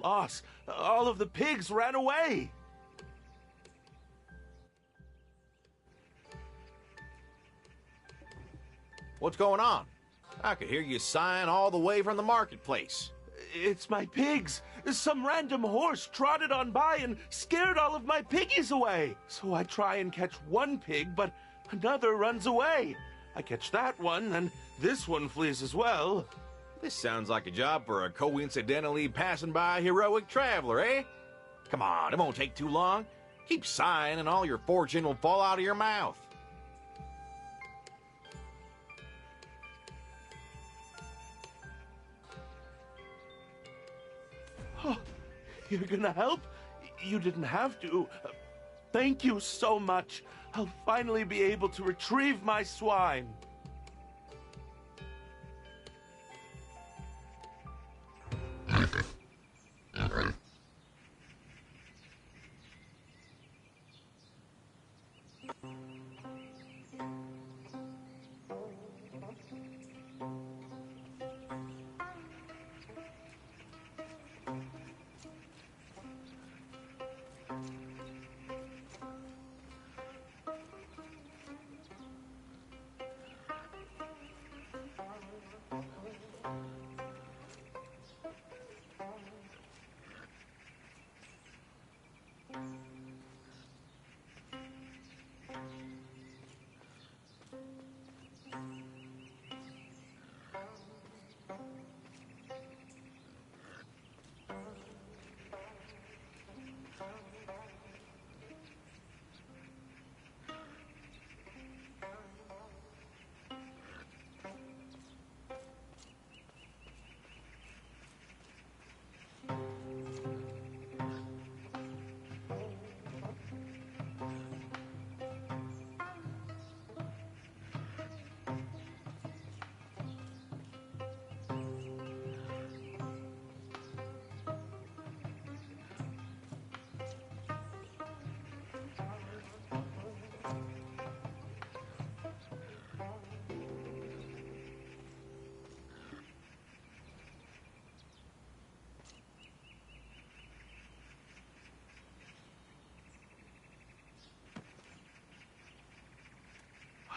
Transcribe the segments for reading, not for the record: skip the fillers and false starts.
loss. All of the pigs ran away. What's going on? I could hear you sighing all the way from the marketplace. It's my pigs. Some random horse trotted on by and scared all of my piggies away. So I try and catch one pig, but another runs away. I catch that one, and this one flees as well. This sounds like a job for a coincidentally passing by heroic traveler, eh? Come on, it won't take too long. Keep sighing and all your fortune will fall out of your mouth. Oh, you're gonna help? You didn't have to. Thank you so much. I'll finally be able to retrieve my swine.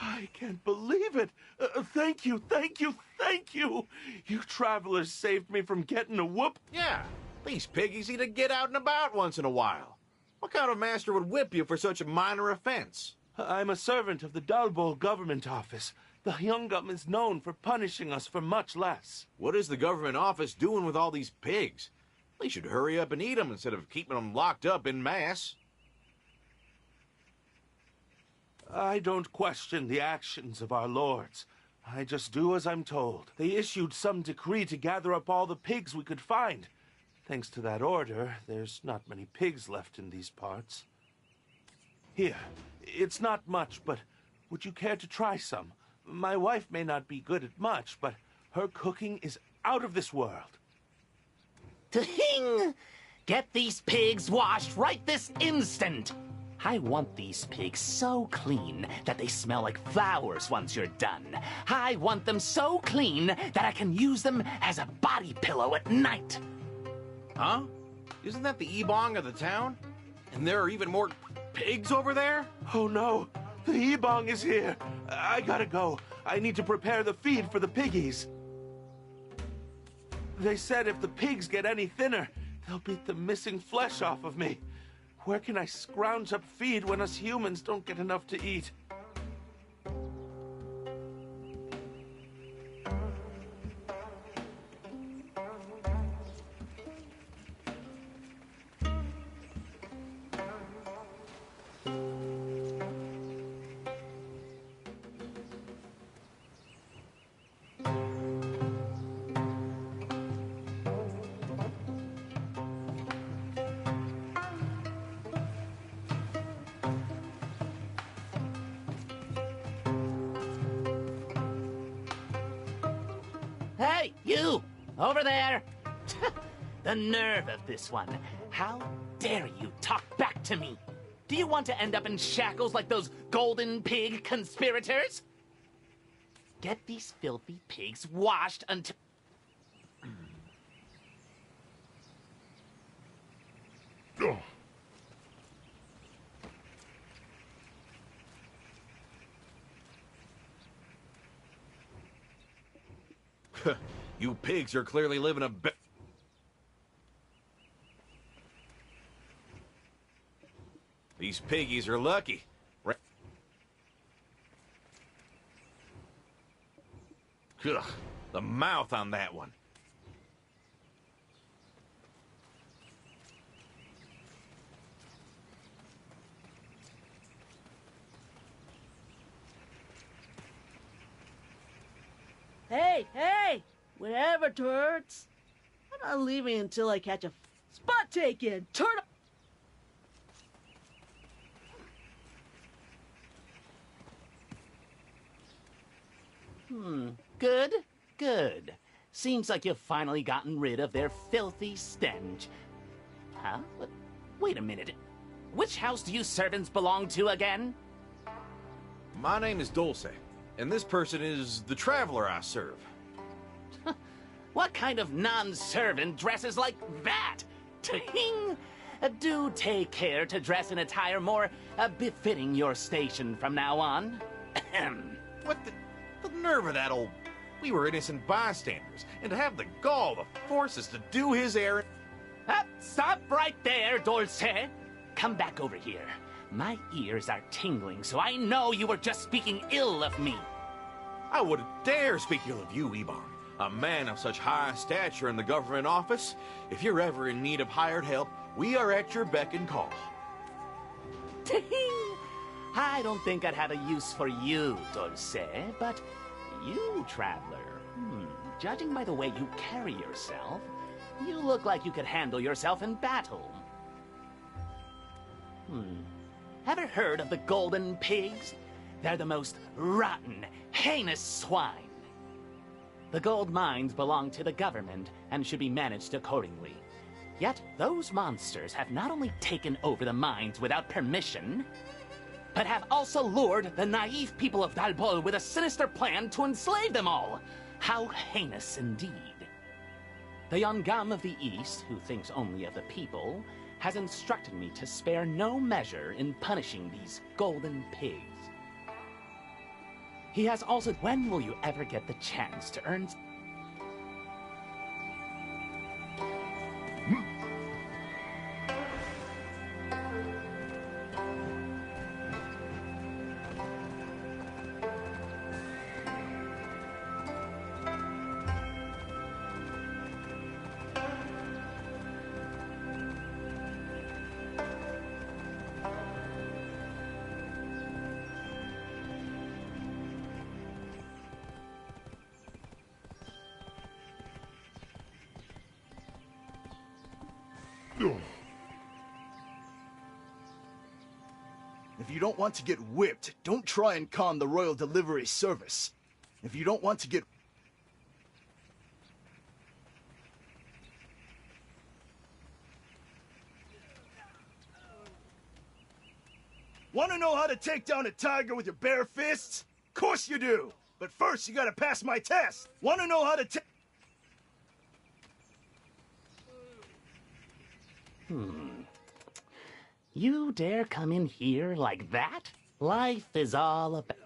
I can't believe it. Thank you, thank you, thank you. You travelers saved me from getting a whoop. Yeah, these piggies need to get out and about once in a while. What kind of master would whip you for such a minor offense? I'm a servant of the Loml government office. The Hyungum is known for punishing us for much less. What is the government office doing with all these pigs? They should hurry up and eat them instead of keeping them locked up in mass. I don't question the actions of our lords. I just do as I'm told. They issued some decree to gather up all the pigs we could find. Thanks to that order, there's not many pigs left in these parts. Here, it's not much, but would you care to try some? My wife may not be good at much, but her cooking is out of this world. Ting! Get these pigs washed right this instant! I want these pigs so clean that they smell like flowers once you're done. I want them so clean that I can use them as a body pillow at night. Huh? Isn't that the ebong of the town? And there are even more pigs over there? Oh no, the ebong is here. I gotta go. I need to prepare the feed for the piggies. They said if the pigs get any thinner, they'll beat the missing flesh off of me. Where can I scrounge up feed when us humans don't get enough to eat? Hey, you! Over there! The nerve of this one. How dare you talk back to me? Do you want to end up in shackles like those golden pig conspirators? Get these filthy pigs washed until... You pigs are clearly living a These piggies are lucky. Ugh, the mouth on that one. Hey, hey! Whatever, turds. I'm not leaving until I catch a spot taken. Turtle. Good, good. Seems like you've finally gotten rid of their filthy stench. Huh? Wait a minute. Which house do you servants belong to again? My name is Dulce, and this person is the traveler I serve. What kind of non-servant dresses like that? Ting! Do take care to dress in attire more befitting your station from now on. Ahem. What the nerve of that old... We were innocent bystanders, and to have the gall to force us to do his errand... Stop right there, Dulce. Come back over here. My ears are tingling, so I know you were just speaking ill of me. I wouldn't dare speak ill of you, Ebon. A man of such high stature in the government office. If you're ever in need of hired help, we are at your beck and call. Ting! I don't think I'd have a use for you, Dulce, but you, traveler, judging by the way you carry yourself, you look like you could handle yourself in battle. Ever heard of the golden pigs? They're the most rotten, heinous swine. The gold mines belong to the government and should be managed accordingly. Yet those monsters have not only taken over the mines without permission, but have also lured the naive people of Dalbol with a sinister plan to enslave them all. How heinous indeed. The Yongam of the East, who thinks only of the people, has instructed me to spare no measure in punishing these golden pigs. He has also... When will you ever get the chance to earn... If you don't want to get whipped, don't try and con the Royal Delivery Service. If you don't want to get... Want to know how to take down a tiger with your bare fists? Of course you do! But first you gotta pass my test! Want to know how to take... You dare come in here like that? Life is all about...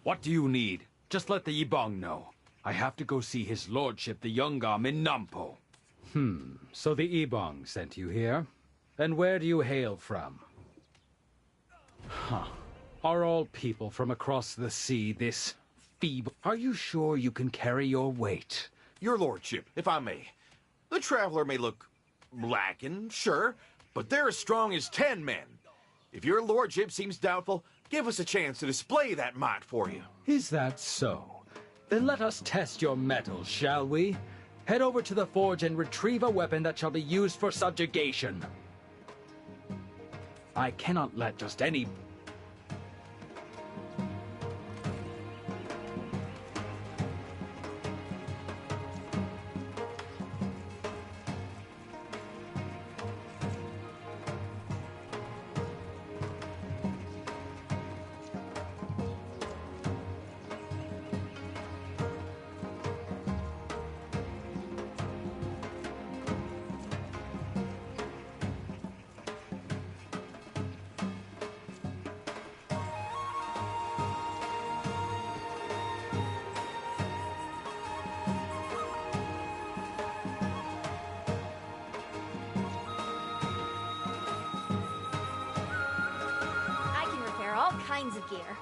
What do you need? Just let the Ibong know. I have to go see his lordship, the Yongam, in Nampo. So the Ibong sent you here? And where do you hail from? Are all people from across the sea this feeble? Are you sure you can carry your weight? Your lordship, if I may. The traveler may look lacking, sure, but they're as strong as 10 men. If your lordship seems doubtful, give us a chance to display that might for you. Is that so? Then let us test your mettle, shall we? Head over to the forge and retrieve a weapon that shall be used for subjugation. I cannot let just any... here.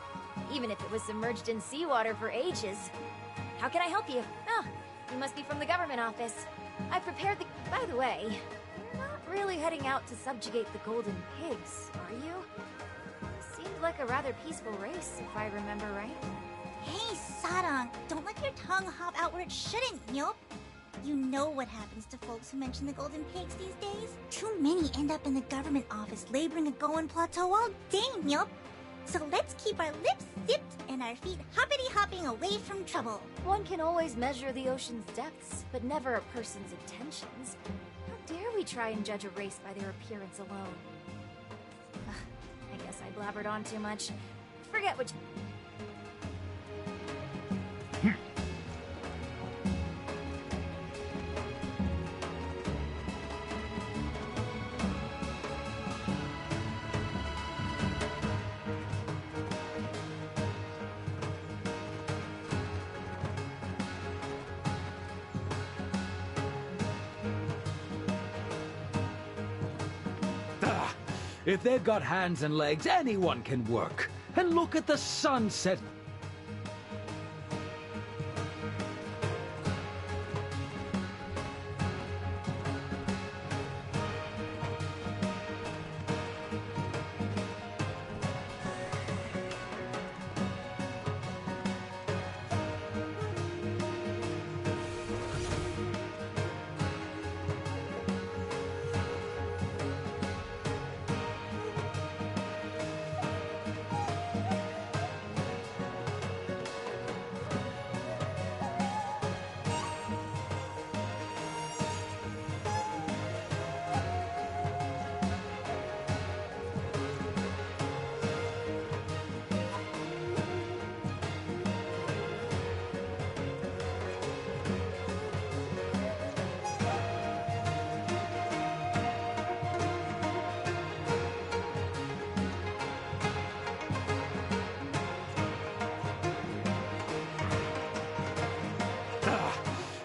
Even if it was submerged in seawater for ages. How can I help you? Oh, you must be from the government office. I prepared the... By the way, you're not really heading out to subjugate the golden pigs, are you? Seemed like a rather peaceful race, if I remember right. Hey, Sarang, don't let your tongue hop out where it shouldn't, yup. You know what happens to folks who mention the golden pigs these days? Too many end up in the government office laboring a Goan plateau all day, yup. So let's keep our lips zipped and our feet hoppity-hopping away from trouble. One can always measure the ocean's depths, but never a person's intentions. How dare we try and judge a race by their appearance alone? I guess I blabbered on too much. Forget what... If they've got hands and legs, anyone can work. And look at the sunset.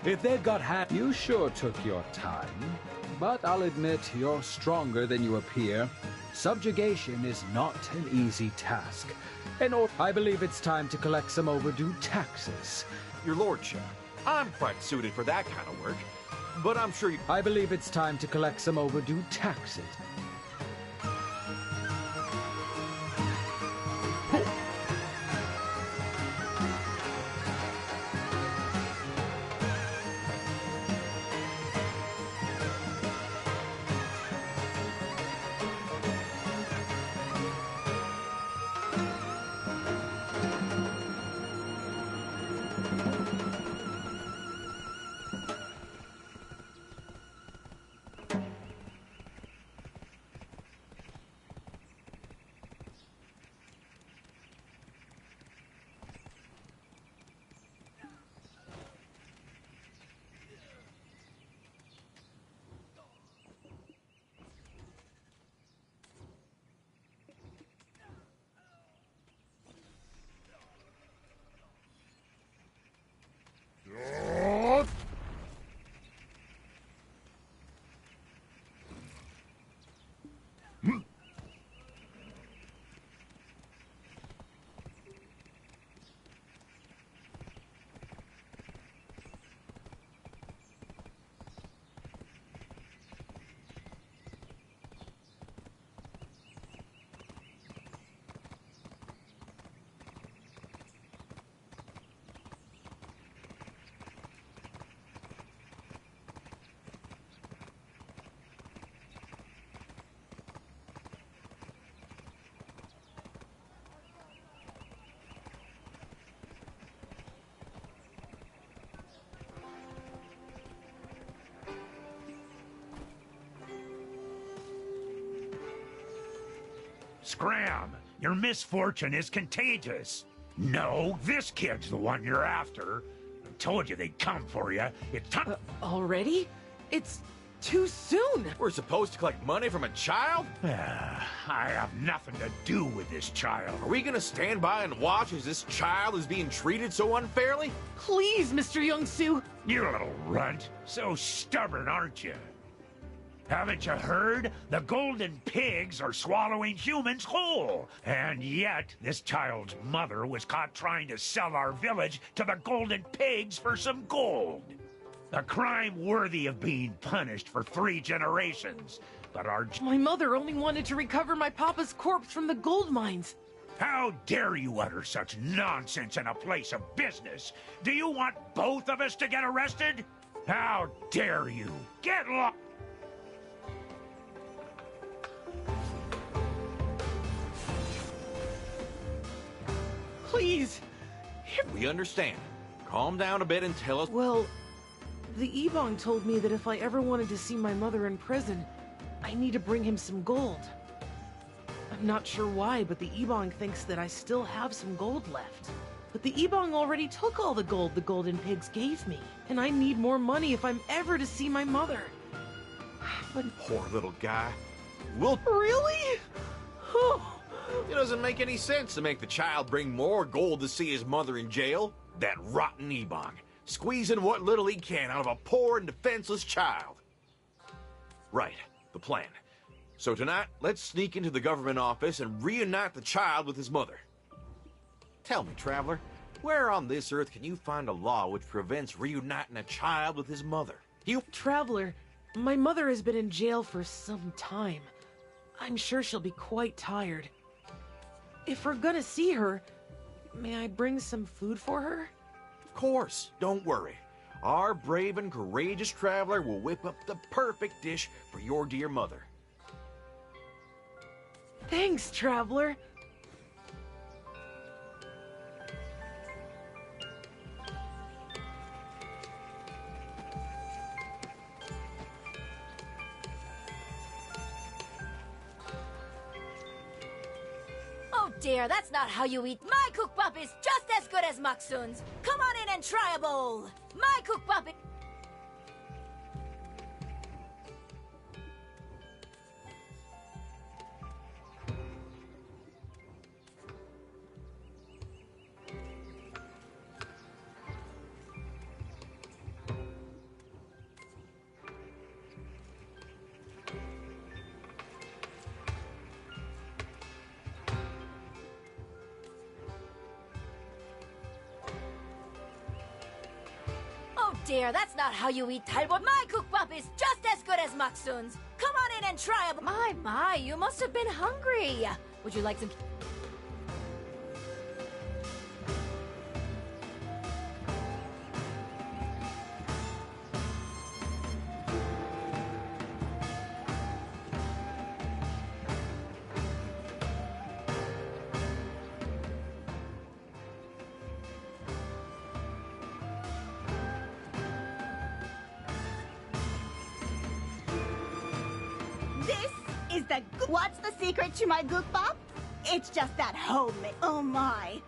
If they've got hands... You sure took your time. But I'll admit, you're stronger than you appear. Subjugation is not an easy task. I believe it's time to collect some overdue taxes. Your lordship, I'm quite suited for that kind of work. But I'm sure you... I believe it's time to collect some overdue taxes. Scram! Your misfortune is contagious. No, this kid's the one you're after. I told you they'd come for you. It's time. Already? It's too soon. We're supposed to collect money from a child? I have nothing to do with this child. Are we gonna stand by and watch as this child is being treated so unfairly? Please, Mr. Young-Soo. You little runt. So stubborn, aren't you? Haven't you heard? The golden pigs are swallowing humans whole. And yet, this child's mother was caught trying to sell our village to the golden pigs for some gold. A crime worthy of being punished for 3 generations. But our... My mother only wanted to recover my papa's corpse from the gold mines. How dare you utter such nonsense in a place of business? Do you want both of us to get arrested? How dare you? Get lost! Please. We understand. Calm down a bit and tell us. Well, the Ebong told me that if I ever wanted to see my mother in prison, I need to bring him some gold. I'm not sure why, but the Ebong thinks that I still have some gold left. But the Ebong already took all the gold the golden pigs gave me, and I need more money if I'm ever to see my mother. But Poor little guy. We'll... really? It doesn't make any sense to make the child bring more gold to see his mother in jail. That rotten Ebong, squeezing what little he can out of a poor and defenseless child. Right, the plan. So tonight, let's sneak into the government office and reunite the child with his mother. Tell me, traveler, where on this earth can you find a law which prevents reuniting a child with his mother? Traveler, my mother has been in jail for some time. I'm sure she'll be quite tired. If we're gonna see her, may I bring some food for her? Of course, don't worry. Our brave and courageous traveler will whip up the perfect dish for your dear mother. Thanks, traveler. Oh dear, that's not how you eat. My cookbop is just as good as Maksun's. Come on in and try a bowl. My cookbop is... Oh dear, that's not how you eat talbot. My cookbop is just as good as Maksun's. Come on in and try a... My, you must have been hungry. Would you like some... What's the secret to my gook bop? It's just that homemade. Oh my.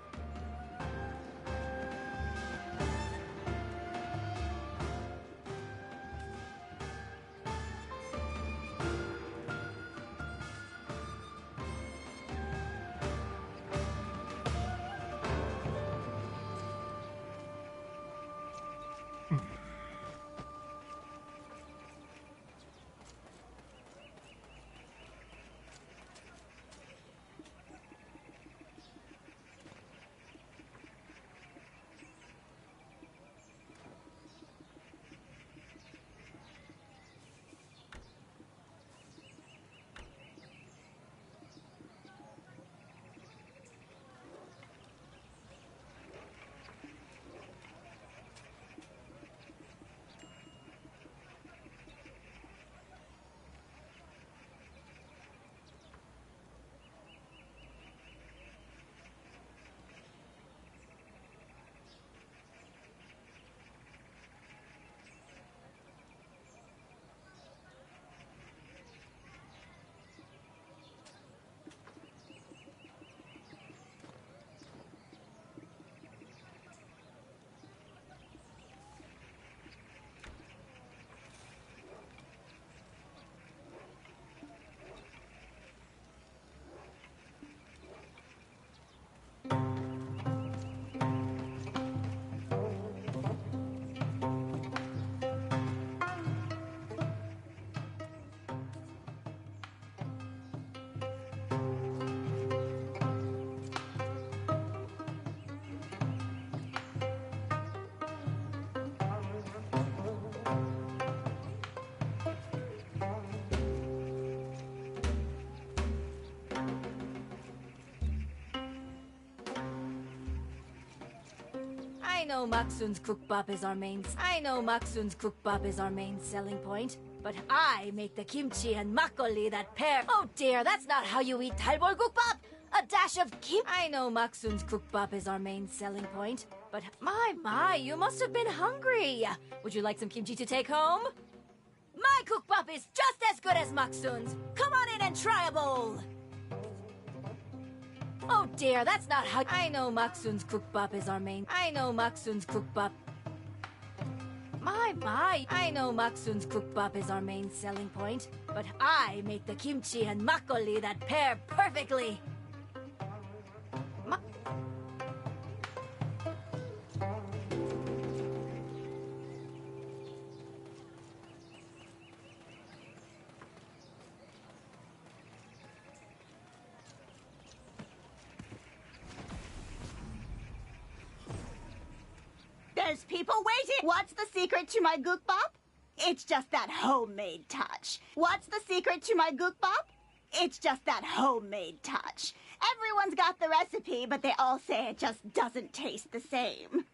I know Maksun's cookbop is our main. I know Maksun's cookbop is our main selling point. But I make the kimchi and makgeolli that pair. Oh dear, that's not how you eat talbol gukbap. A dash of kim. I know Maksun's cookbop is our main selling point. But my, you must have been hungry. Would you like some kimchi to take home? My cookbop is just as good as Maksun's. Come on in and try a bowl. Oh dear, that's not how. I know Maksun's cookbop is our main. I know Maksun's cookbop. My, I know Maksun's cookbop is our main selling point. But I make the kimchi and makgeolli that pair perfectly. There's people waiting. What's the secret to my gukbop? It's just that homemade touch. What's the secret to my gukbop? It's just that homemade touch. Everyone's got the recipe, but they all say it just doesn't taste the same.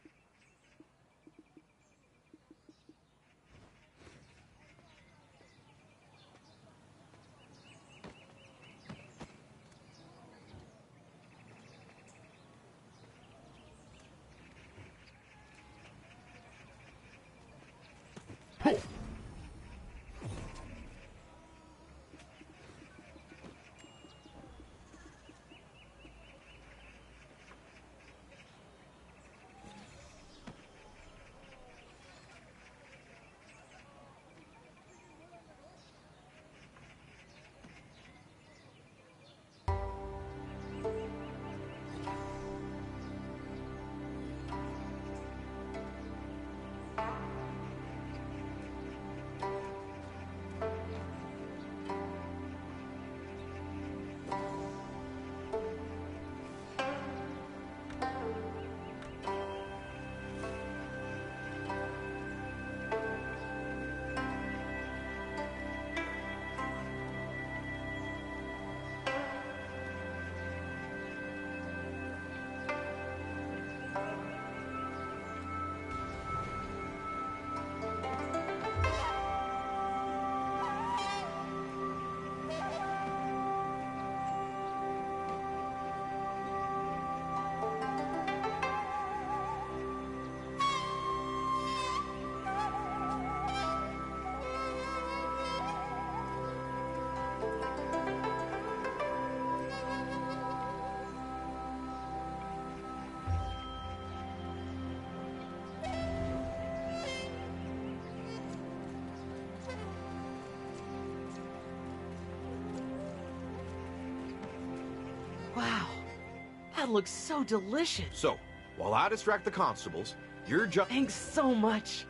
Wow, that looks so delicious. So, while I distract the constables, your job. Thanks so much.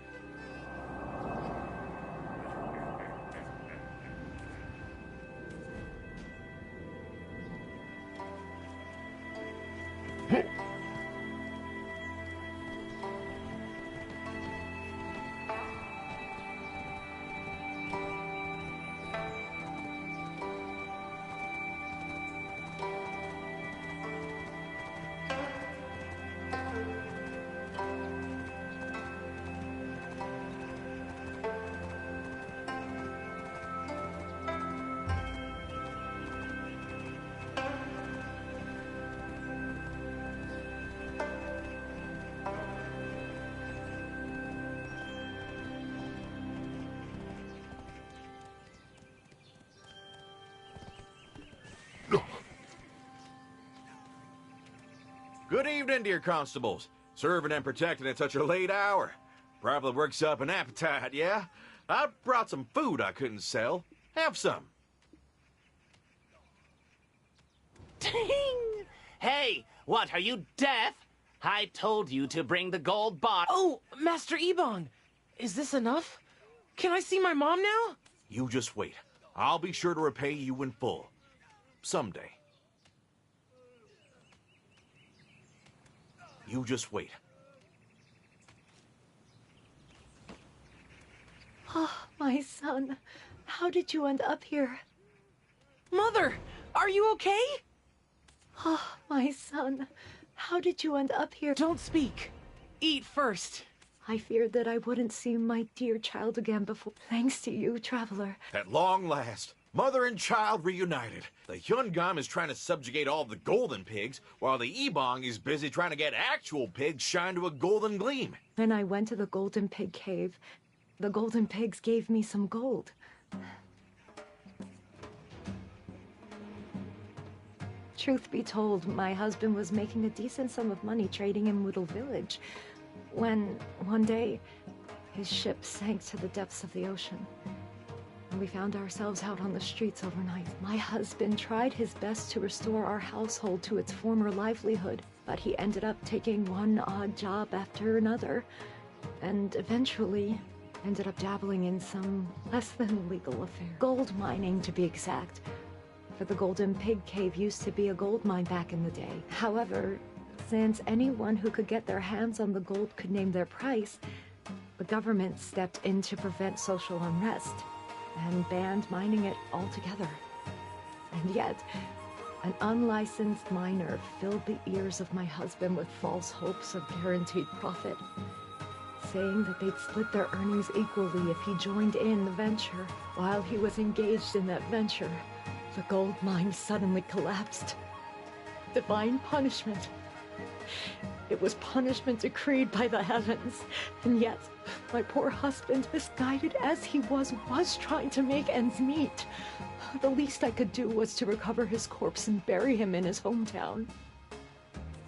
Good evening, dear constables. Serving and protecting at such a late hour. Probably works up an appetite, yeah? I brought some food I couldn't sell. Have some. Ding! Hey, what, are you deaf? I told you to bring the gold bar. Oh, Master Ebong, is this enough? Can I see my mom now? You just wait. I'll be sure to repay you in full. Someday. You just wait. Oh, my son. How did you end up here? Mother, are you okay? Oh, my son. How did you end up here? Don't speak. Eat first. I feared that I wouldn't see my dear child again before. Thanks to you, Traveler. At long last, mother and child reunited. The Hyungam is trying to subjugate all the golden pigs, while the Ebong is busy trying to get actual pigs shine to a golden gleam. When I went to the Golden Pig Cave, the Golden Pigs gave me some gold. Truth be told, my husband was making a decent sum of money trading in Whittle Village, when, one day, his ship sank to the depths of the ocean. And we found ourselves out on the streets overnight. My husband tried his best to restore our household to its former livelihood, but he ended up taking one odd job after another, and eventually ended up dabbling in some less than legal affair. Gold mining, to be exact. For the Golden Pig Cave used to be a gold mine back in the day. However, since anyone who could get their hands on the gold could name their price, the government stepped in to prevent social unrest and banned mining it altogether. And yet, an unlicensed miner filled the ears of my husband with false hopes of guaranteed profit, saying that they'd split their earnings equally if he joined in the venture. While he was engaged in that venture, the gold mine suddenly collapsed. Divine punishment. It was punishment decreed by the heavens. And yet, my poor husband, misguided as he was trying to make ends meet. The least I could do was to recover his corpse and bury him in his hometown.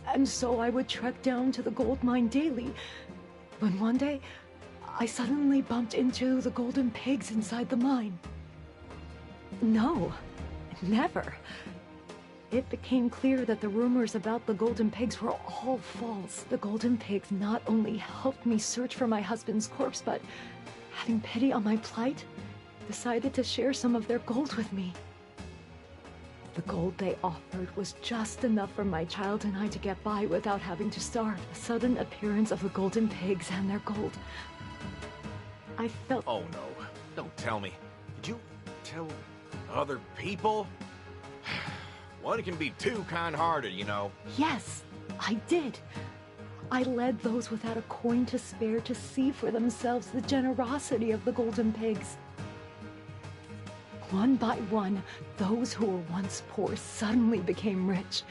And so I would trek down to the gold mine daily, when one day, I suddenly bumped into the golden pigs inside the mine. No, never. It became clear that the rumors about the golden pigs were all false. The golden pigs not only helped me search for my husband's corpse, but, having pity on my plight, decided to share some of their gold with me. The gold they offered was just enough for my child and I to get by without having to starve. The sudden appearance of the golden pigs and their gold. I felt... Oh no, don't tell me. Did you tell other people? One can be too kind-hearted, you know. Yes, I did. I led those without a coin to spare to see for themselves the generosity of the golden pigs. One by one, those who were once poor suddenly became rich.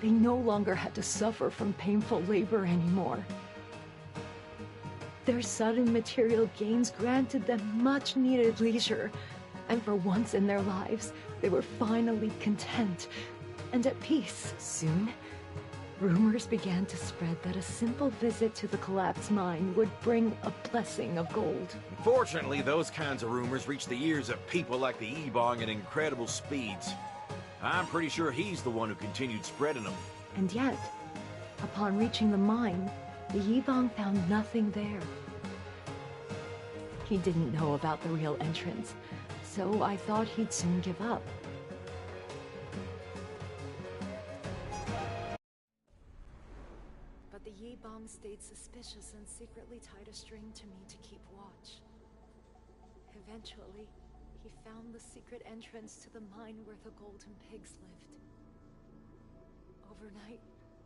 They no longer had to suffer from painful labor anymore. Their sudden material gains granted them much-needed leisure, and for once in their lives, they were finally content and at peace. Soon, rumors began to spread that a simple visit to the collapsed mine would bring a blessing of gold. Fortunately, those kinds of rumors reach the ears of people like the Ebong at incredible speeds. I'm pretty sure he's the one who continued spreading them. And yet, upon reaching the mine, the Ebong found nothing there. He didn't know about the real entrance, so I thought he'd soon give up. But the Yibong stayed suspicious and secretly tied a string to me to keep watch. Eventually, he found the secret entrance to the mine where the golden pigs lived. Overnight,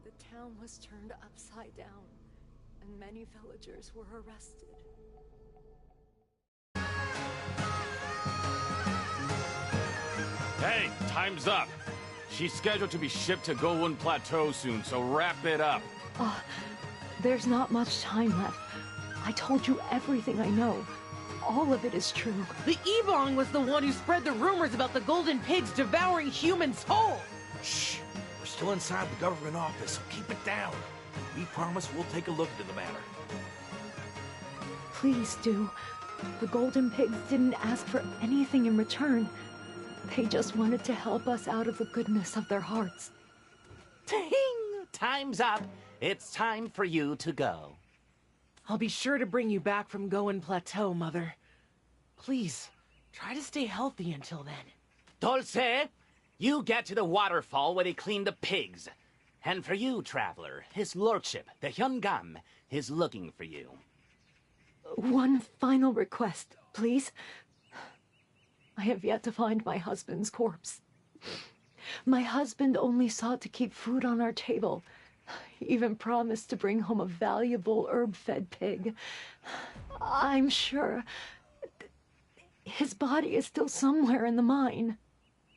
the town was turned upside down, and many villagers were arrested. Hey, time's up. She's scheduled to be shipped to Gowon Plateau soon, so wrap it up. There's not much time left. I told you everything I know. All of it is true. The Ebong was the one who spread the rumors about the golden pigs devouring humans whole. Shh! We're still inside the government office, so keep it down. We promise we'll take a look into the matter. Please do. The golden pigs didn't ask for anything in return. They just wanted to help us out of the goodness of their hearts. Ting! Time's up. It's time for you to go. I'll be sure to bring you back from Gowon Plateau, Mother. Please, try to stay healthy until then. Dulce, you get to the waterfall where they clean the pigs. And for you, traveler, his lordship, the Hyungam, is looking for you. One final request, please. I have yet to find my husband's corpse. My husband only sought to keep food on our table, He even promised to bring home a valuable herb-fed pig. I'm sure his body is still somewhere in the mine.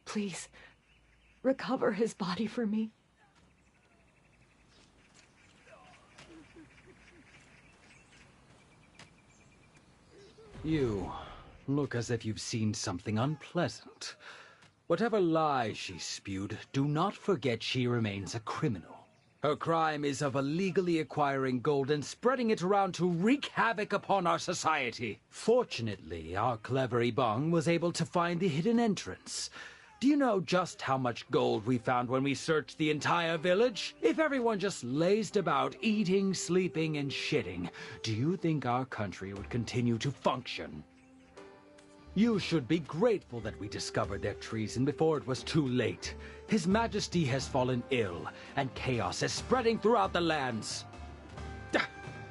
Please, recover his body for me. You look as if you've seen something unpleasant. Whatever lies she spewed, do not forget she remains a criminal. Her crime is of illegally acquiring gold and spreading it around to wreak havoc upon our society. Fortunately, our clever Ibong was able to find the hidden entrance. Do you know just how much gold we found when we searched the entire village? If everyone just lazed about eating, sleeping, and shitting, do you think our country would continue to function? You should be grateful that we discovered their treason before it was too late. His Majesty has fallen ill, and chaos is spreading throughout the lands.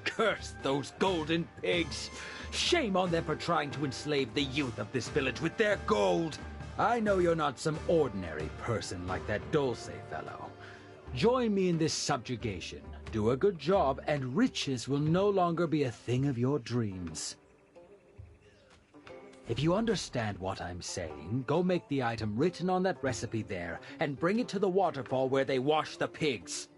Curse those golden pigs! Shame on them for trying to enslave the youth of this village with their gold! I know you're not some ordinary person like that Dulce fellow. Join me in this subjugation. Do a good job, and riches will no longer be a thing of your dreams. If you understand what I'm saying, go make the item written on that recipe there, and bring it to the waterfall where they wash the pigs.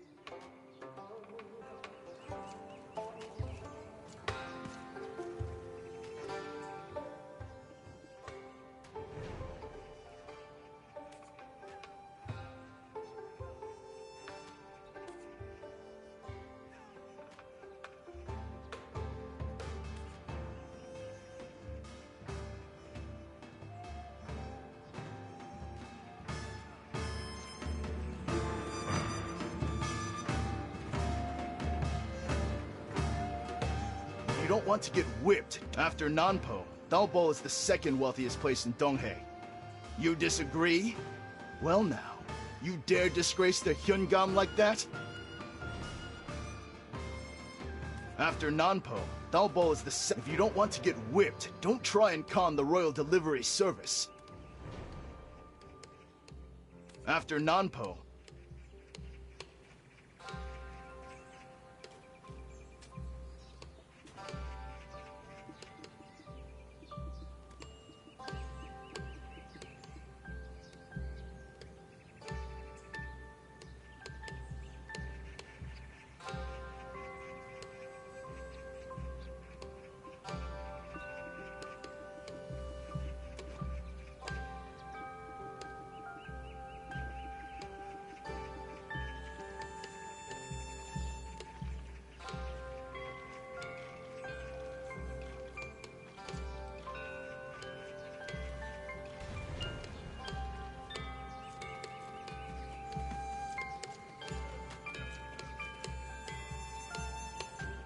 You don't want to get whipped. After Nanpo, Dalbo is the second wealthiest place in Donghae. You disagree? Well now, you dare disgrace the Hyungam like that? After Nanpo, Dalbo is the If you don't want to get whipped, don't try and con the royal delivery service. After Nanpo,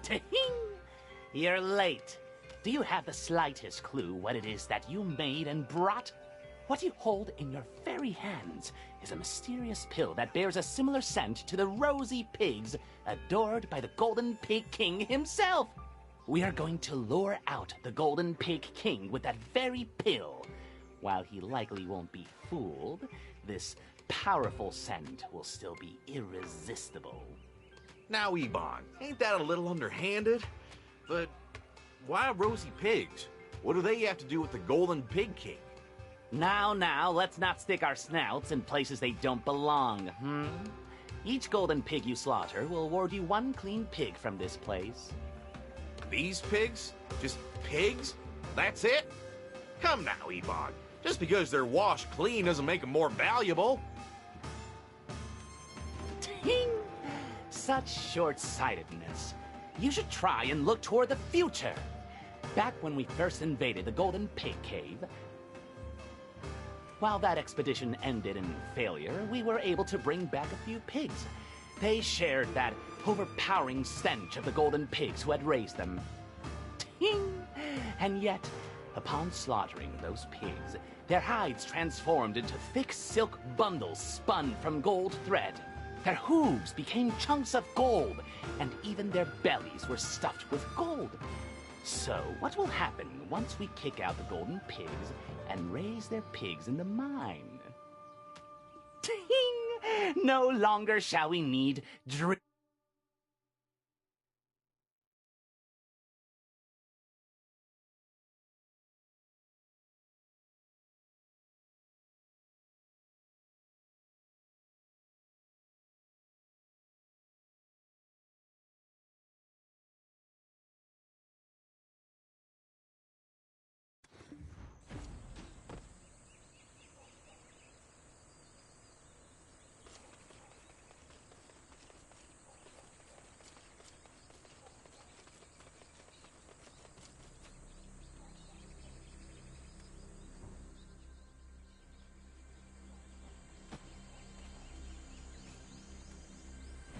Ting! You're late. Do you have the slightest clue what it is that you made and brought? What you hold in your very hands is a mysterious pill that bears a similar scent to the rosy pigs adored by the Golden Pig King himself. We are going to lure out the Golden Pig King with that very pill. While he likely won't be fooled, this powerful scent will still be irresistible. Now, Ebon, ain't that a little underhanded? But why rosy pigs? What do they have to do with the Golden Pig King? Now, let's not stick our snouts in places they don't belong, Each golden pig you slaughter will award you one clean pig from this place. These pigs? Just pigs? That's it? Come now, Ebon. Just because they're washed clean doesn't make them more valuable. Ting! Such short-sightedness. You should try and look toward the future. Back when we first invaded the Golden Pig Cave, while that expedition ended in failure, we were able to bring back a few pigs. They shared that overpowering stench of the golden pigs who had raised them. Ting! And yet, upon slaughtering those pigs, their hides transformed into thick silk bundles spun from gold thread. Their hooves became chunks of gold, and even their bellies were stuffed with gold. So, what will happen once we kick out the golden pigs and raise their pigs in the mine? Ting! No longer shall we need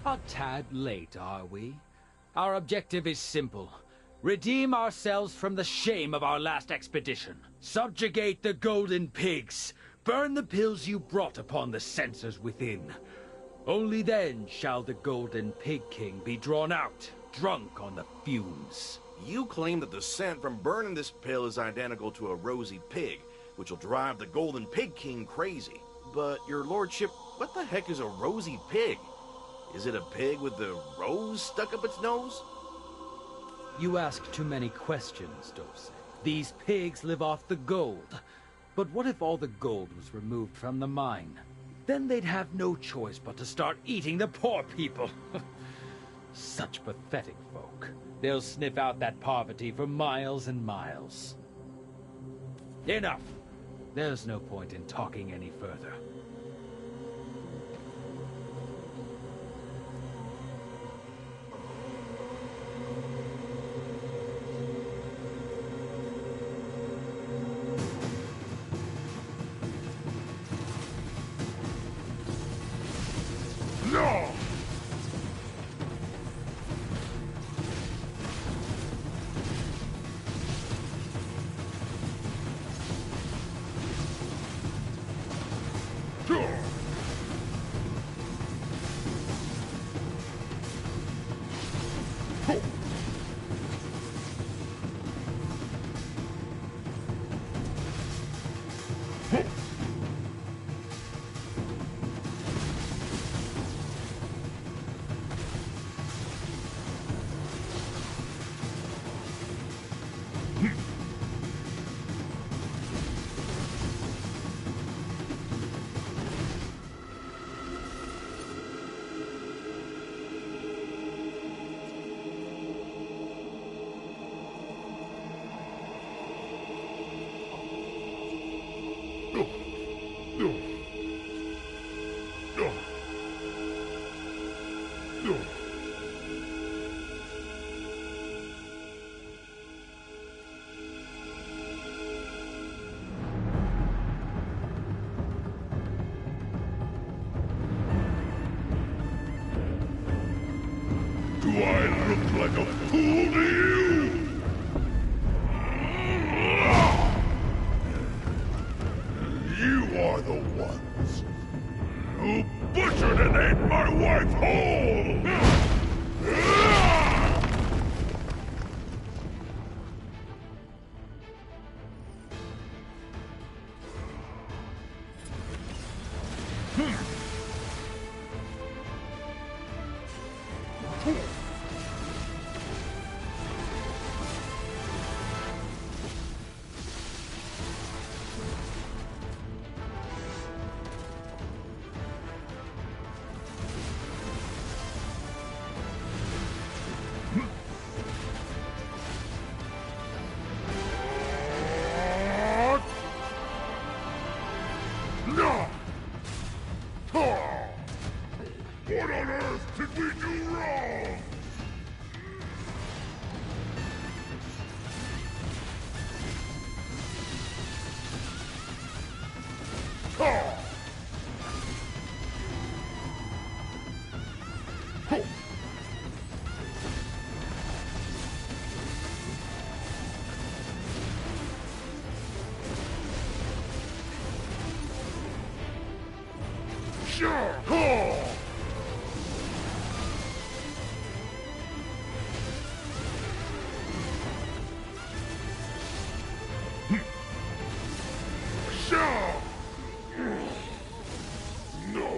A tad late, are we? Our objective is simple. Redeem ourselves from the shame of our last expedition. Subjugate the golden pigs. Burn the pills you brought upon the censors within. Only then shall the golden pig king be drawn out, drunk on the fumes. You claim that the scent from burning this pill is identical to a rosy pig, which will drive the golden pig king crazy. But, your lordship, what the heck is a rosy pig? Is it a pig with the rose stuck up its nose? You ask too many questions, Dulce. These pigs live off the gold. But what if all the gold was removed from the mine? Then they'd have no choice but to start eating the poor people. Such pathetic folk. They'll sniff out that poverty for miles and miles. Enough! There's no point in talking any further. No! Do I look like a fool to you? You are the ones who butchered and ate my wife whole! No! What on earth did we do wrong? Sure! No!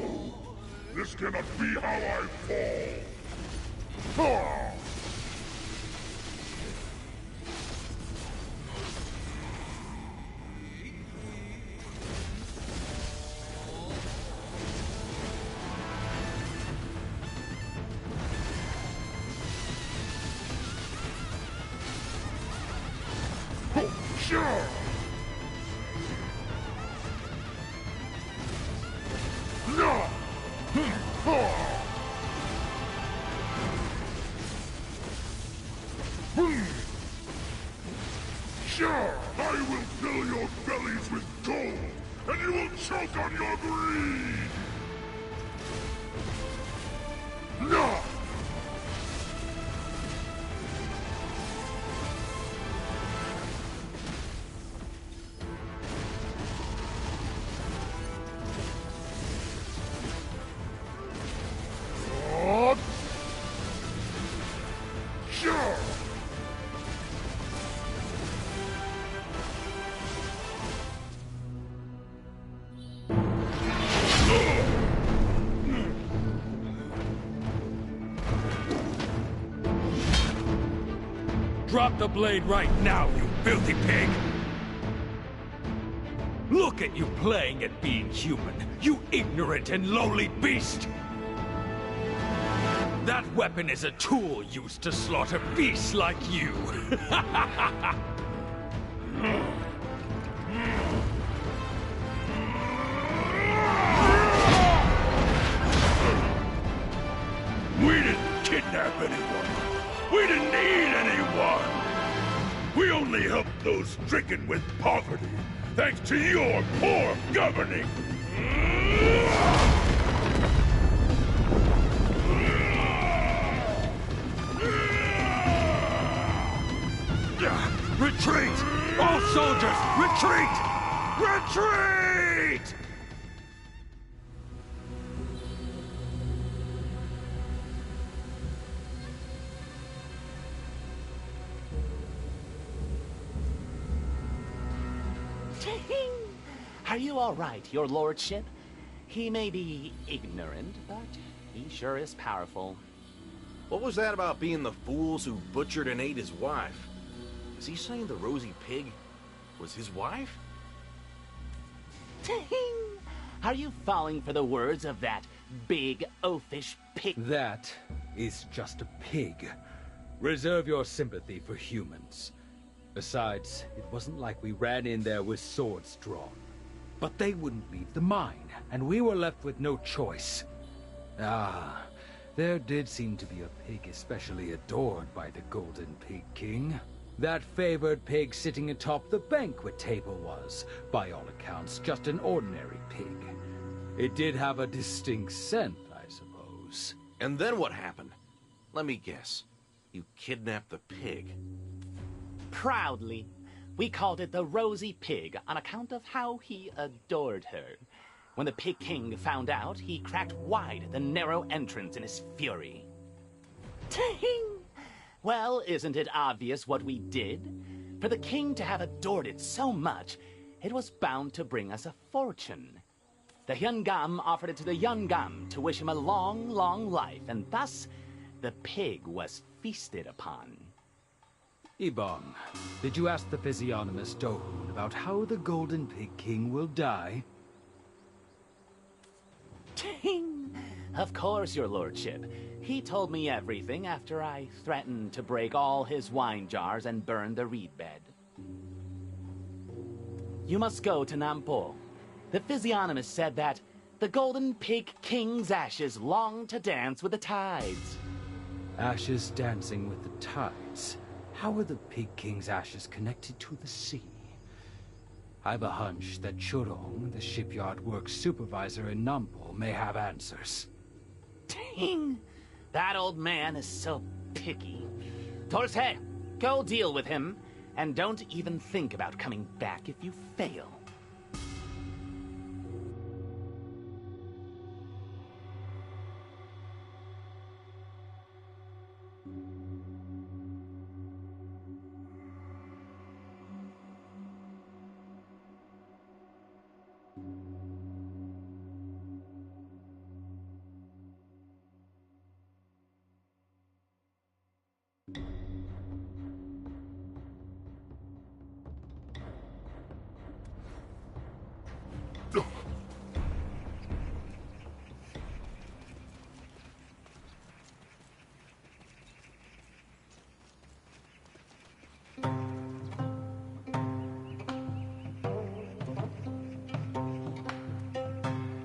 This cannot be how I fall! Sure! No! Sure! I will fill your bellies with gold, and you will choke on your greed! Drop the blade right now, you filthy pig! Look at you playing at being human, you ignorant and lowly beast! That weapon is a tool used to slaughter beasts like you! We didn't kidnap anyone. We didn't eat anyone. We only helped those stricken with poverty, thanks to your poor governing. Retreat! All soldiers, retreat! Retreat! Are you all right, your lordship? He may be ignorant, but he sure is powerful. What was that about being the fools who butchered and ate his wife? Is he saying the rosy pig was his wife? Are you falling for the words of that big, oafish pig? That is just a pig. Reserve your sympathy for humans. Besides, it wasn't like we ran in there with swords drawn. But they wouldn't leave the mine, and we were left with no choice. Ah, there did seem to be a pig especially adored by the Golden Pig King. That favored pig sitting atop the banquet table was, by all accounts, just an ordinary pig. It did have a distinct scent, I suppose. And then what happened? Let me guess. You kidnapped the pig. Proudly. We called it the Rosy Pig on account of how he adored her. When the Pig King found out, he cracked wide the narrow entrance in his fury. Well, isn't it obvious what we did? For the king to have adored it so much, it was bound to bring us a fortune. The Hyungam offered it to the Yungam to wish him a long, long life, and thus the pig was feasted upon. Ebong, did you ask the physiognomist Dohun about how the Golden Pig King will die? Of course, your lordship. He told me everything after I threatened to break all his wine jars and burn the reed bed. You must go to Nampo. The physiognomist said that the Golden Pig King's ashes long to dance with the tides. Ashes dancing with the tides? How are the Pig King's ashes connected to the sea? I've a hunch that Churong, the shipyard works supervisor in Nampo, may have answers. Dang! That old man is so picky. Torse, go deal with him, and don't even think about coming back if you fail.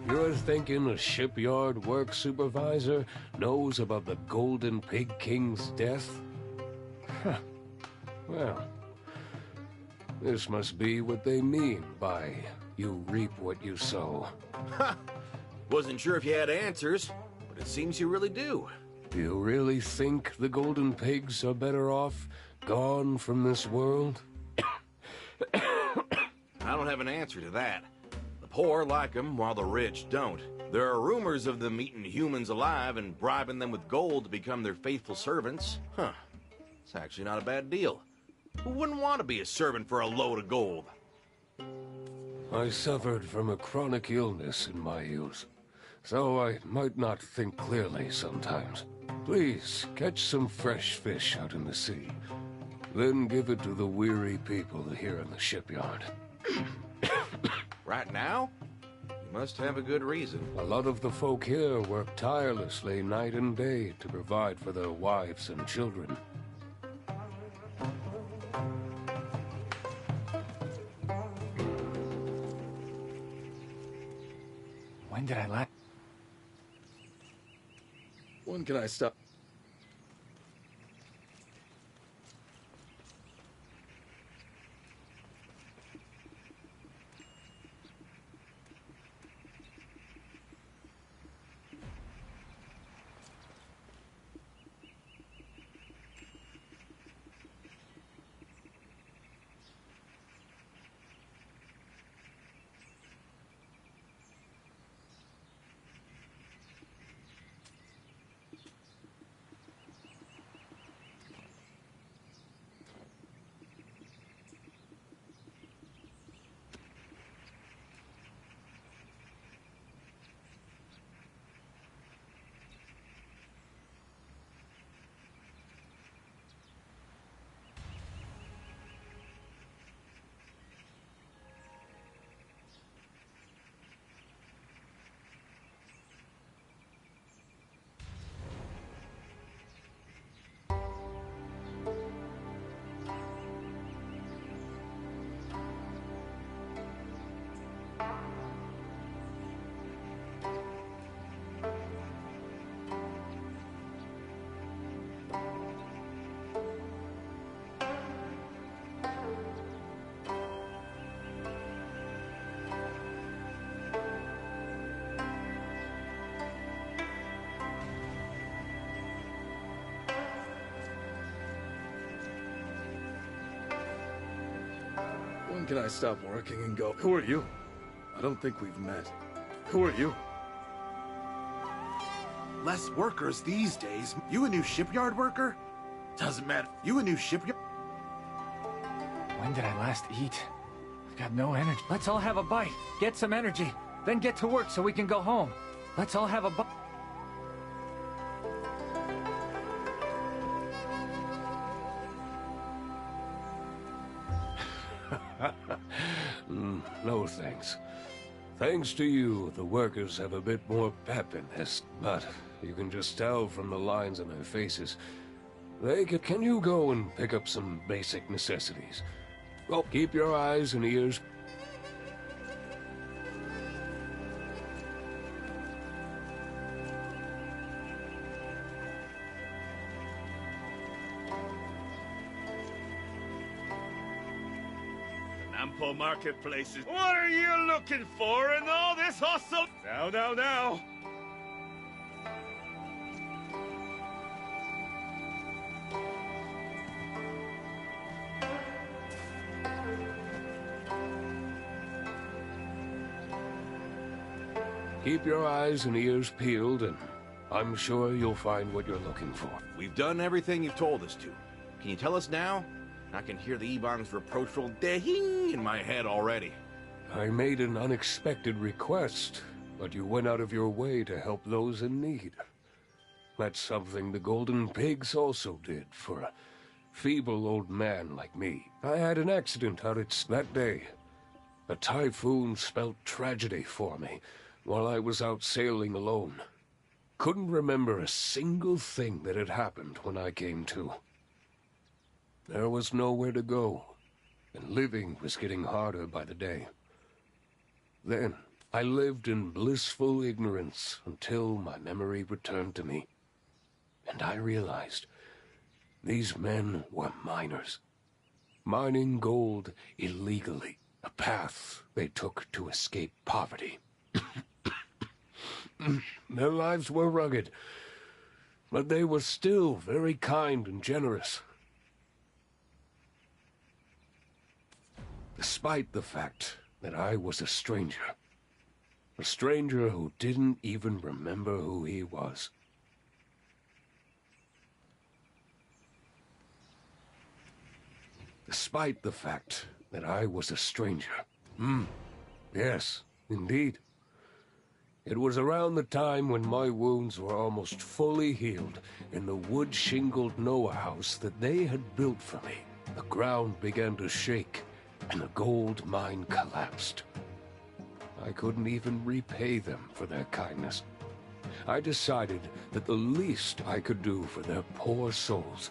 You're thinking a shipyard work supervisor knows about the Golden Pig King's death? Huh. Well, this must be what they mean by you reap what you sow. Ha! Wasn't sure if you had answers, but it seems you really do. Do you really think the golden pigs are better off gone from this world? I don't have an answer to that. The poor like them, while the rich don't. There are rumors of them eating humans alive and bribing them with gold to become their faithful servants. Huh. It's actually not a bad deal. Who wouldn't want to be a servant for a load of gold? I suffered from a chronic illness in my youth, so I might not think clearly sometimes. Please, catch some fresh fish out in the sea. Then give it to the weary people here in the shipyard. Right now? You must have a good reason. A lot of the folk here work tirelessly night and day to provide for their wives and children. When did I last? When can I stop? When can I stop working and go? Who are you? I don't think we've met. Who are you? Less workers these days. You a new shipyard worker? Doesn't matter. You a new shipyard... When did I last eat? I've got no energy. Let's all have a bite. Get some energy. Then get to work so we can go home. Let's all have a bite. No thanks. Thanks to you, the workers have a bit more pep in this, but you can just tell from the lines on their faces. Can you go and pick up some basic necessities? Well, keep your eyes and ears... Nampo marketplaces. What are you looking for in all this hustle? Now. Keep your eyes and ears peeled, and I'm sure you'll find what you're looking for. We've done everything you've told us to. Can you tell us now? I can hear the Ebong's reproachful ding in my head already. I made an unexpected request, but you went out of your way to help those in need. That's something the Golden Pigs also did for a feeble old man like me. I had an accident out at that day. A typhoon spelled tragedy for me while I was out sailing alone. Couldn't remember a single thing that had happened when I came to. There was nowhere to go, and living was getting harder by the day. Then, I lived in blissful ignorance until my memory returned to me. And I realized these men were miners, mining gold illegally, a path they took to escape poverty. Their lives were rugged, But they were still very kind and generous. Despite the fact that I was a stranger. A stranger who didn't even remember who he was. Despite the fact that I was a stranger. Yes, indeed. It was around the time when my wounds were almost fully healed in the wood-shingled Noah house that they had built for me. The ground began to shake, and the gold mine collapsed. I couldn't even repay them for their kindness. I decided that the least I could do for their poor souls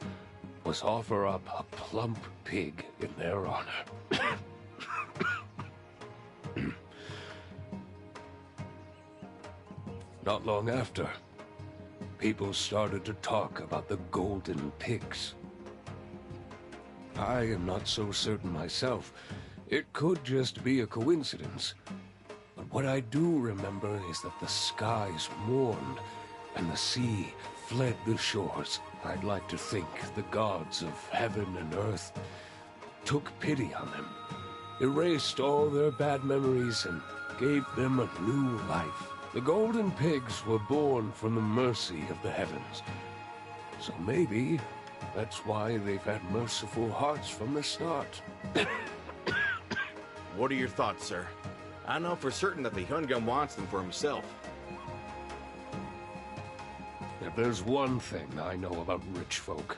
was offer up a plump pig in their honor. Not long after, people started to talk about the golden pigs. I am not so certain myself. It could just be a coincidence. But what I do remember is that the skies mourned and the sea fled the shores. I'd like to think the gods of heaven and earth took pity on them, erased all their bad memories, and gave them a new life. The golden pigs were born from the mercy of the heavens. So maybe that's why they've had merciful hearts from the start. What are your thoughts, sir? I know for certain that the Hyungam wants them for himself. If there's one thing I know about rich folk,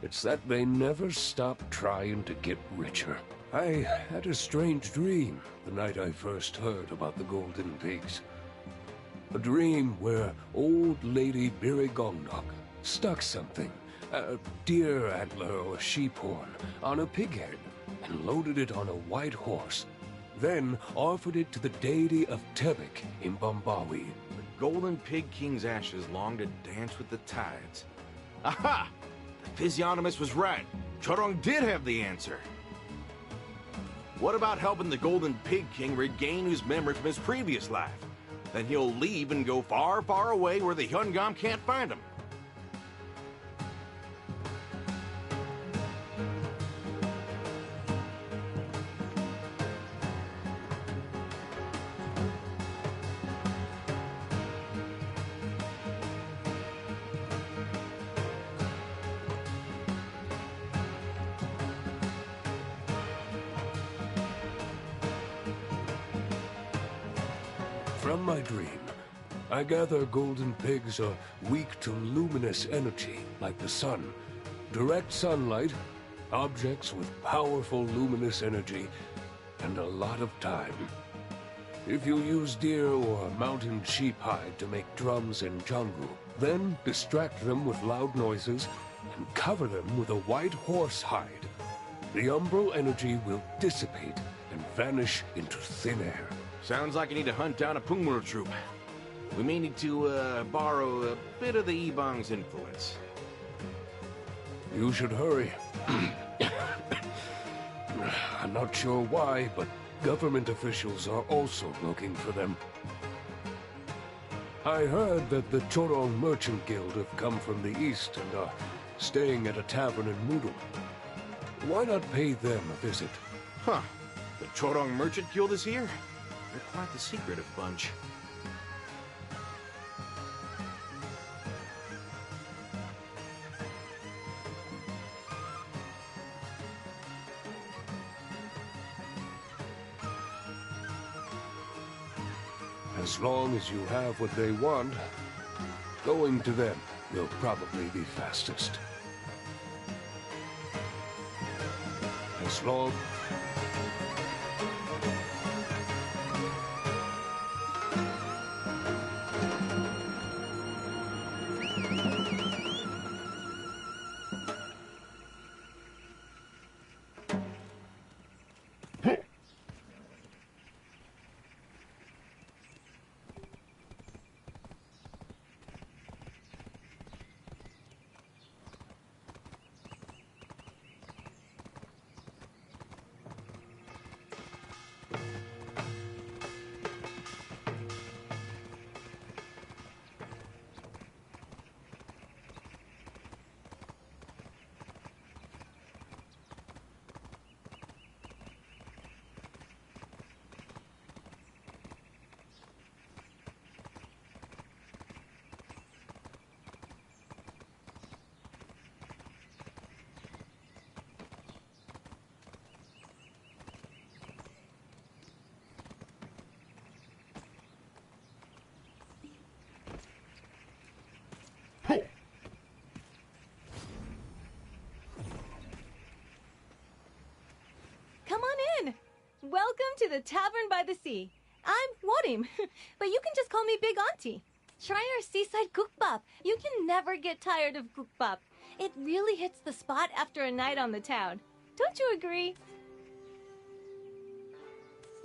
it's that they never stop trying to get richer. I had a strange dream the night I first heard about the golden pigs. A dream where old lady Birigongdok stuck something, a deer antler or a sheep horn, on a pig head and loaded it on a white horse, then offered it to the deity of Tebek in Bombawi. The Golden Pig King's ashes long to dance with the tides. Aha! The physiognomist was right. Chorong did have the answer. What about helping the Golden Pig King regain his memory from his previous life? Then he'll leave and go far, far away where the Hyungam can't find him. From my dream, I gather golden pigs are weak to luminous energy, like the sun. Direct sunlight, objects with powerful luminous energy, and a lot of time. If you use deer or mountain sheep hide to make drums in jungle, then distract them with loud noises and cover them with a white horse hide, the umbral energy will dissipate and vanish into thin air. Sounds like I need to hunt down a Pungmul troop. We may need to borrow a bit of the Ebong's influence. You should hurry. I'm not sure why, but government officials are also looking for them. I heard that the Chorong Merchant Guild have come from the east and are staying at a tavern in Moodle. Why not pay them a visit? Huh. The Chorong Merchant Guild is here? They're quite the secretive bunch. As long as you have what they want, going to them will probably be fastest. As long... Welcome to the Tavern by the Sea. I'm Warim, but you can just call me Big Auntie. Try our seaside gukbap. You can never get tired of gukbap. It really hits the spot after a night on the town. Don't you agree?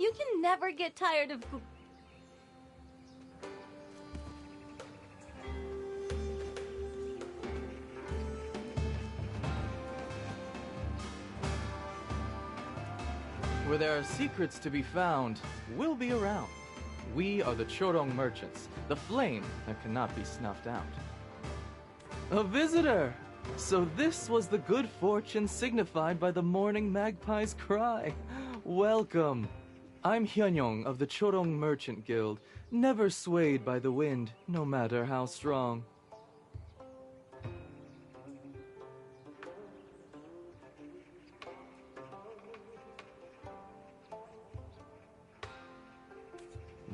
You can never get tired of gukbap. Where there are secrets to be found, we'll be around. We are the Chorong merchants, the flame that cannot be snuffed out. A visitor! So this was the good fortune signified by the morning magpie's cry. Welcome. I'm Hyunyong of the Chorong Merchant Guild, never swayed by the wind, no matter how strong.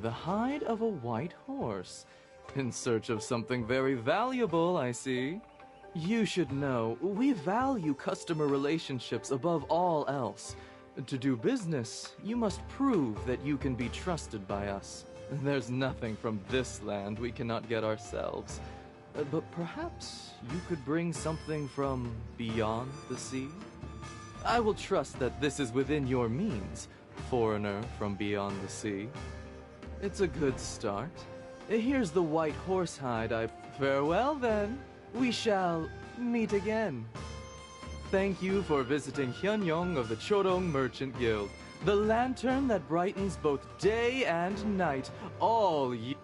The hide of a white horse. In search of something very valuable, I see. You should know, we value customer relationships above all else. To do business, you must prove that you can be trusted by us. There's nothing from this land we cannot get ourselves. But perhaps you could bring something from beyond the sea? I will trust that this is within your means, foreigner from beyond the sea. It's a good start. Here's the white horse hide. Farewell, then. We shall meet again. Thank you for visiting Hyunyong of the Chorong Merchant Guild, the lantern that brightens both day and night, all year.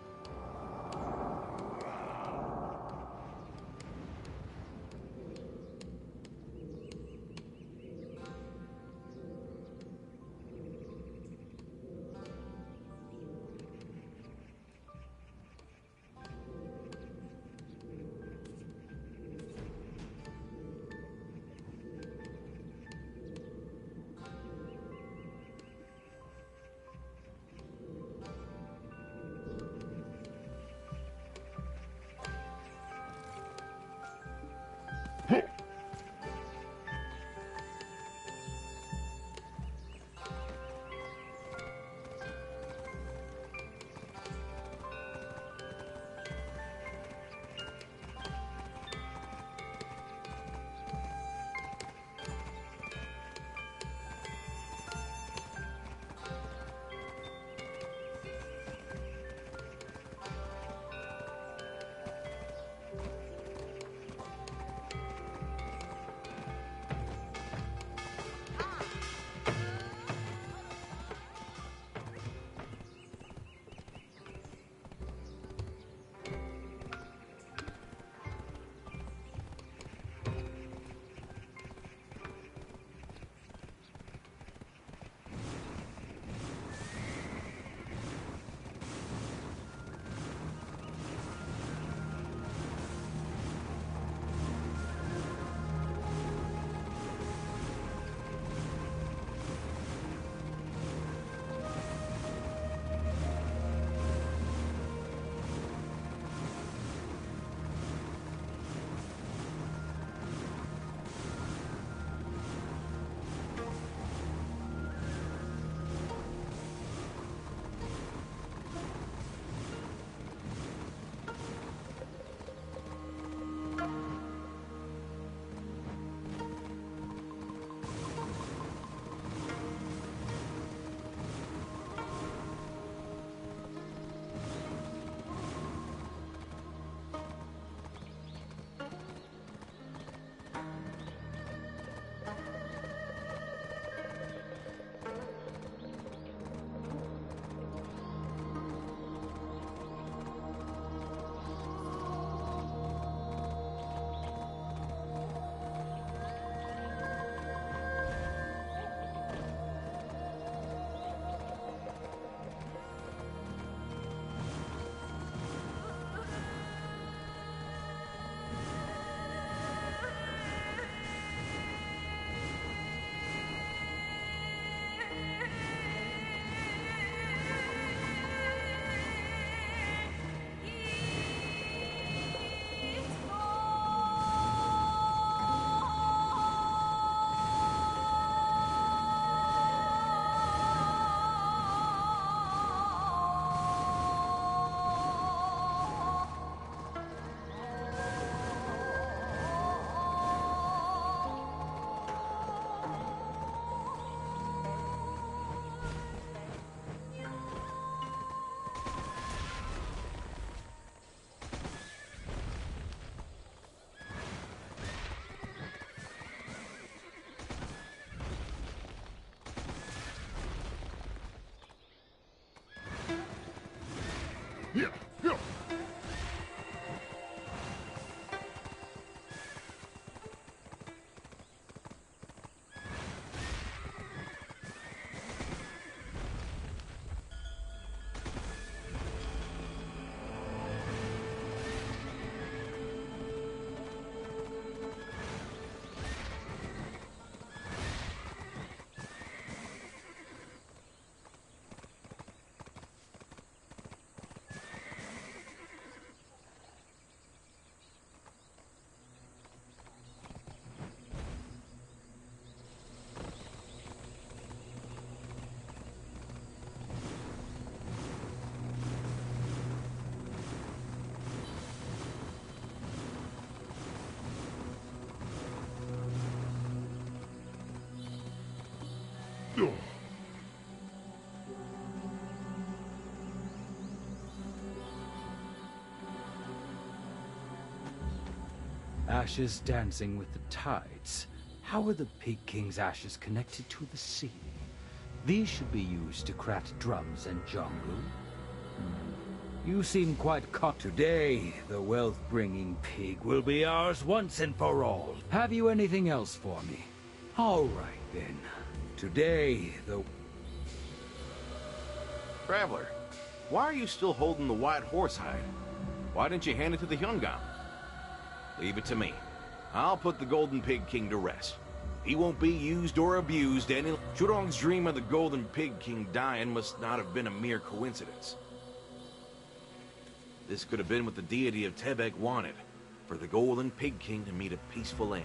Ashes dancing with the tides. How are the Pig King's ashes connected to the sea? These should be used to craft drums and jonglue. You seem quite Today, the wealth-bringing pig will be ours once and for all. Have you anything else for me? All right, then. Today, the... Traveler, why are you still holding the white horse hide? Why didn't you hand it to the Hyungam? Leave it to me. I'll put the Golden Pig King to rest. He won't be used or abused any... Churong's dream of the Golden Pig King dying must not have been a mere coincidence. This could have been what the deity of Tebek wanted, for the Golden Pig King to meet a peaceful end.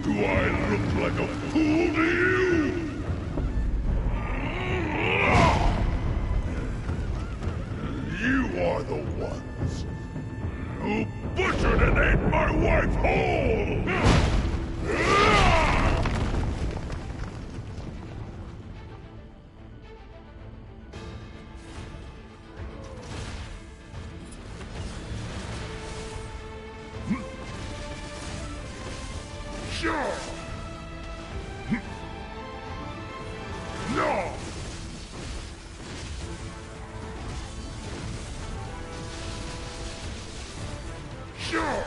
Do I look like a fool to you? You are the ones who butchered and ate my wife whole! Sure! No! Sure!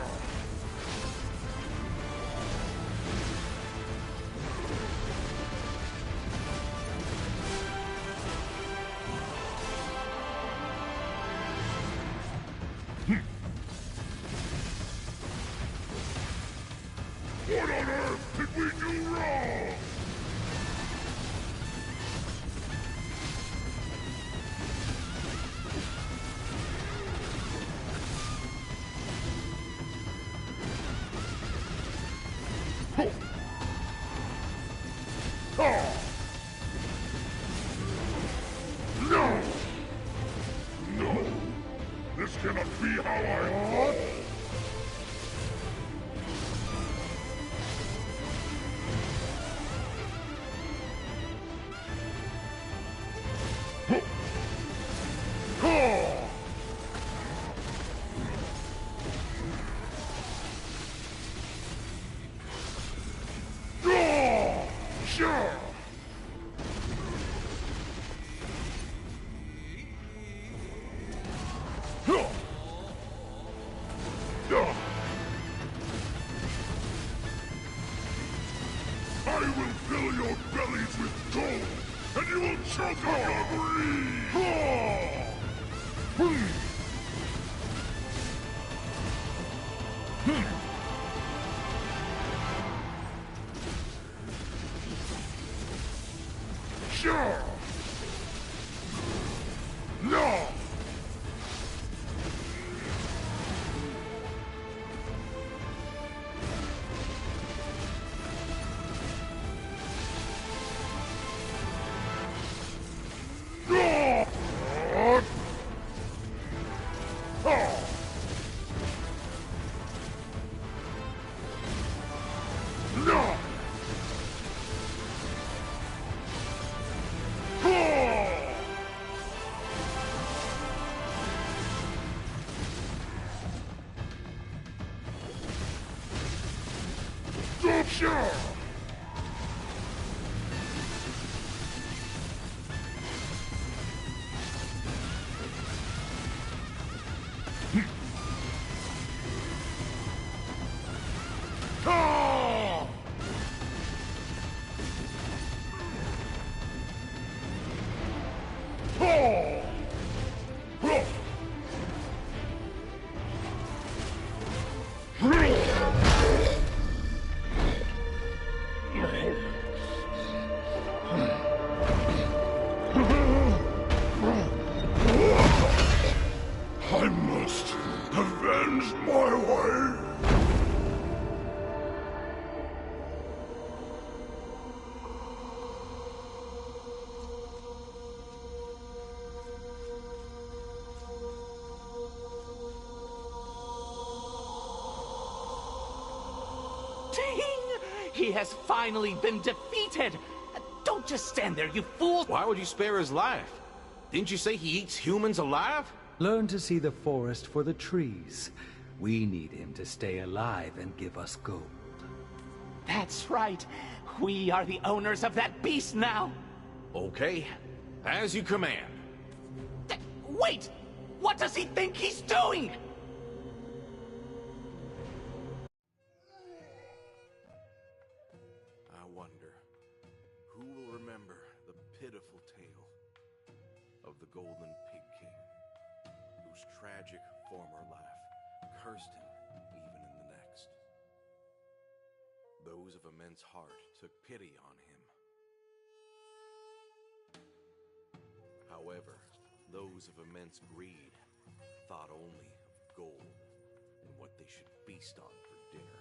What on earth did we do wrong? No! No! This cannot be how I thought! Sure. No. Sure. I must avenge my wife. Ding! He has finally been defeated! Don't just stand there, you fool! Why would you spare his life? Didn't you say he eats humans alive? Learn to see the forest for the trees. We need him to stay alive and give us gold. That's right. We are the owners of that beast now. Okay, as you command. Wait! What does he think he's doing? I wonder, who will remember the pitiful tale of the Golden Pig King, whose tragic former life cursed him even in the next. Those of immense heart took pity on him. However, those of immense greed thought only of gold and what they should feast on for dinner.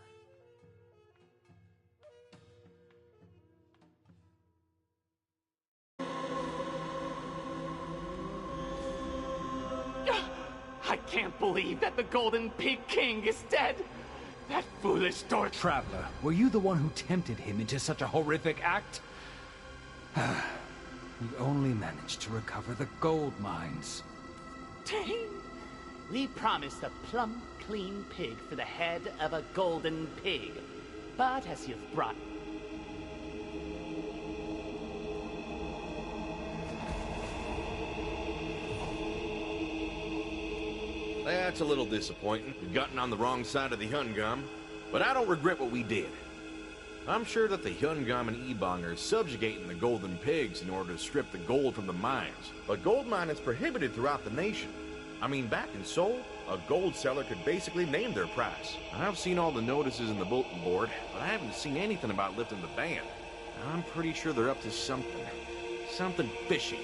I can't believe that the Golden Pig King is dead. That foolish dork. Traveler, were you the one who tempted him into such a horrific act? We only managed to recover the gold mines. Dang! We promised a plump, clean pig for the head of a golden pig. But as you've brought... That's a little disappointing. We've gotten on the wrong side of the Hyungam, but I don't regret what we did. I'm sure that the Hyungam and Ebong are subjugating the golden pigs in order to strip the gold from the mines. But gold mining is prohibited throughout the nation. I mean, back in Seoul, a gold seller could basically name their price. I've seen all the notices in the bulletin board, but I haven't seen anything about lifting the ban. I'm pretty sure they're up to something. Something fishy.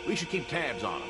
We should keep tabs on them.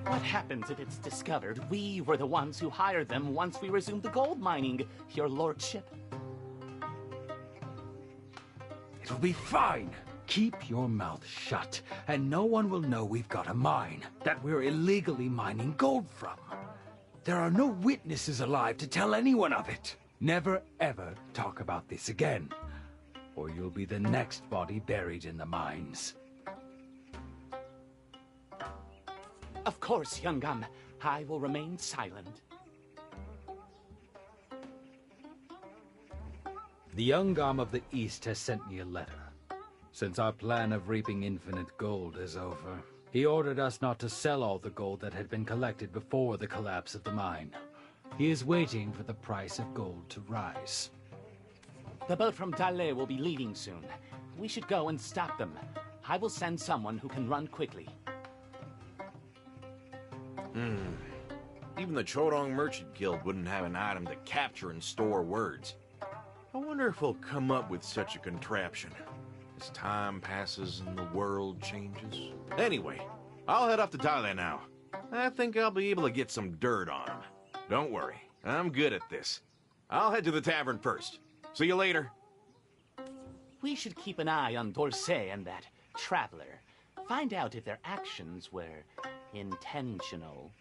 What happens if it's discovered we were the ones who hired them once we resumed the gold mining, your lordship? It'll be fine. Keep your mouth shut, and no one will know we've got a mine that we're illegally mining gold from. There are no witnesses alive to tell anyone of it. Never ever talk about this again, or you'll be the next body buried in the mines. Of course, Hyungam. I will remain silent. The Ungam of the East has sent me a letter. Since our plan of reaping infinite gold is over, he ordered us not to sell all the gold that had been collected before the collapse of the mine. He is waiting for the price of gold to rise. The boat from Dale will be leaving soon. We should go and stop them. I will send someone who can run quickly. Even the Chodong Merchant Guild wouldn't have an item to capture and store words. I wonder if we'll come up with such a contraption as time passes and the world changes. Anyway, I'll head off to Thailand now. I think I'll be able to get some dirt on him. Don't worry, I'm good at this. I'll head to the tavern first. See you later. We should keep an eye on Dorsey and that traveler. Find out if their actions were intentional.